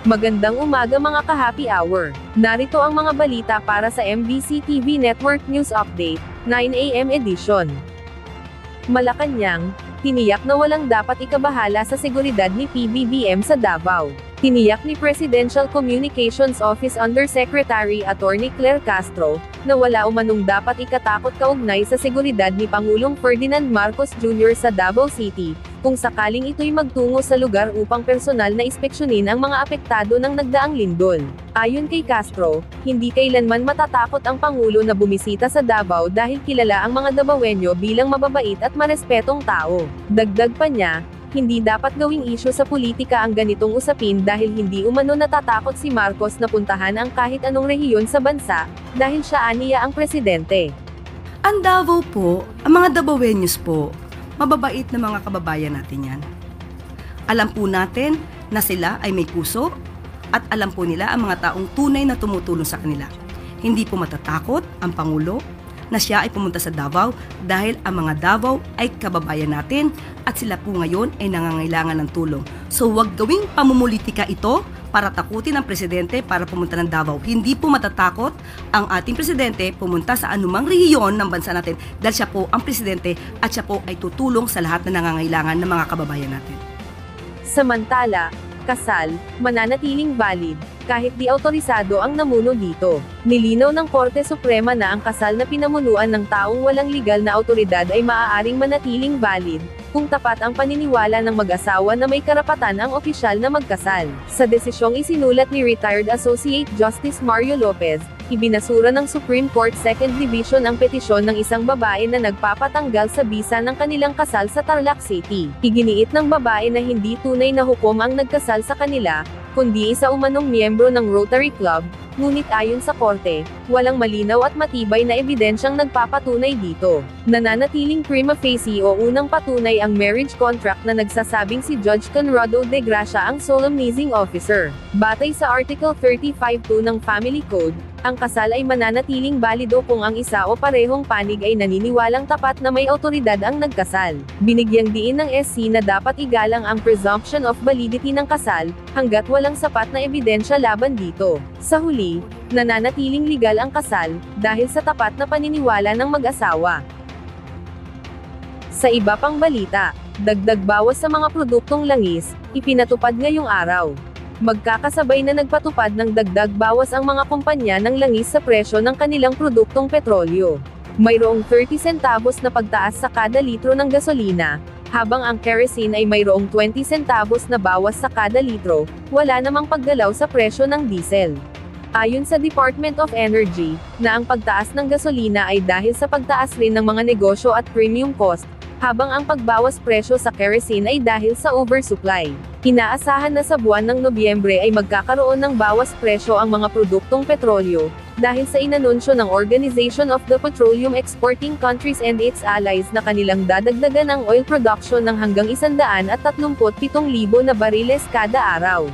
Magandang umaga mga ka-happy hour. Narito ang mga balita para sa MBC TV Network News Update, 9 AM edition. Malacanang, tiniyak na walang dapat ikabahala sa seguridad ni PBBM sa Davao. Tiniyak ni Presidential Communications Office Undersecretary Attorney Claire Castro, na wala umanong dapat ikatakot kaugnay sa seguridad ni Pangulong Ferdinand Marcos Jr. sa Davao City, kung sakaling ito'y magtungo sa lugar upang personal na inspeksyonin ang mga apektado ng nagdaang lindol. Ayon kay Castro, hindi kailanman matatakot ang Pangulo na bumisita sa Davao dahil kilala ang mga Davaoenyo bilang mababait at marespetong tao. Dagdag pa niya, hindi dapat gawing isyu sa politika ang ganitong usapin dahil hindi umano natatakot si Marcos na puntahan ang kahit anong rehiyon sa bansa, dahil siya aniya ang presidente. Ang Davao po, ang mga Davaoenyos po, mababait na mga kababayan natin yan. Alam po natin na sila ay may puso, at alam po nila ang mga taong tunay na tumutulong sa kanila. Hindi po matatakot ang Pangulo na siya ay pumunta sa Davao dahil ang mga Davao ay kababayan natin at sila po ngayon ay nangangailangan ng tulong. So wag gawing pamumulitika ito para takutin ang presidente para pumunta ng Davao. Hindi po matatakot ang ating presidente pumunta sa anumang rehiyon ng bansa natin dahil siya po ang presidente at siya po ay tutulong sa lahat na nangangailangan ng mga kababayan natin. Samantala, kasal, mananatiling valid, kahit di autorisado ang namuno dito. Nilinaw ng Korte Suprema na ang kasal na pinamunuan ng taong walang legal na autoridad ay maaaring manatiling valid, kung tapat ang paniniwala ng mag-asawa na may karapatan ang opisyal na magkasal. Sa desisyong isinulat ni Retired Associate Justice Mario Lopez, ibinasura ng Supreme Court Second Division ang petisyon ng isang babae na nagpapatanggal sa bisa ng kanilang kasal sa Tarlac City. Iginiit ng babae na hindi tunay na hukom ang nagkasal sa kanila, kundi isa umanong miyembro ng Rotary Club, ngunit ayon sa korte, walang malinaw at matibay na ebidensyang nagpapatunay dito. Nananatiling prima facie o unang patunay ang marriage contract na nagsasabing si Judge Conrado de Gracia ang solemnizing officer. Batay sa Article 35(2) ng Family Code, ang kasal ay mananatiling balido kung ang isa o parehong panig ay naniniwalang tapat na may autoridad ang nagkasal. Binigyang diin ng SC na dapat igalang ang presumption of validity ng kasal, hanggat walang sapat na ebidensya laban dito. Sa huli, nananatiling legal ang kasal, dahil sa tapat na paniniwala ng mag-asawa. Sa iba pang balita, dagdag bawas sa mga produktong langis, ipinatupad ngayong araw. Magkakasabay na nagpatupad ng dagdag bawas ang mga kumpanya ng langis sa presyo ng kanilang produktong petrolyo. Mayroong 30 centavos na pagtaas sa kada litro ng gasolina, habang ang kerosene ay mayroong 20 centavos na bawas sa kada litro, wala namang paggalaw sa presyo ng diesel. Ayon sa Department of Energy, na ang pagtaas ng gasolina ay dahil sa pagtaas rin ng mga negosyo at premium cost, habang ang pagbawas presyo sa kerosene ay dahil sa oversupply. Inaasahan na sa buwan ng Nobyembre ay magkakaroon ng bawas presyo ang mga produktong petrolyo, dahil sa inanunsyo ng Organization of the Petroleum Exporting Countries and its allies na kanilang dadagdagan ang oil production ng hanggang 137,000 na bariles kada araw.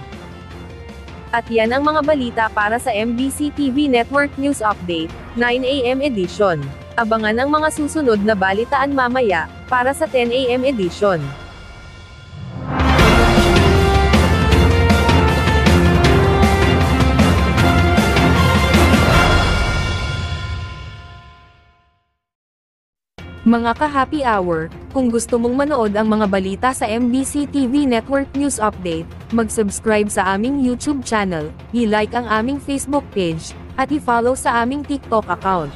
At yan ang mga balita para sa MBC TV Network News Update, 9 AM edition. Abangan ang mga susunod na balitaan mamaya, para sa 10 AM edition. Mga ka-happy hour, kung gusto mong manood ang mga balita sa MBC TV Network News Update, mag-subscribe sa aming YouTube channel, i-like ang aming Facebook page, at i-follow sa aming TikTok account.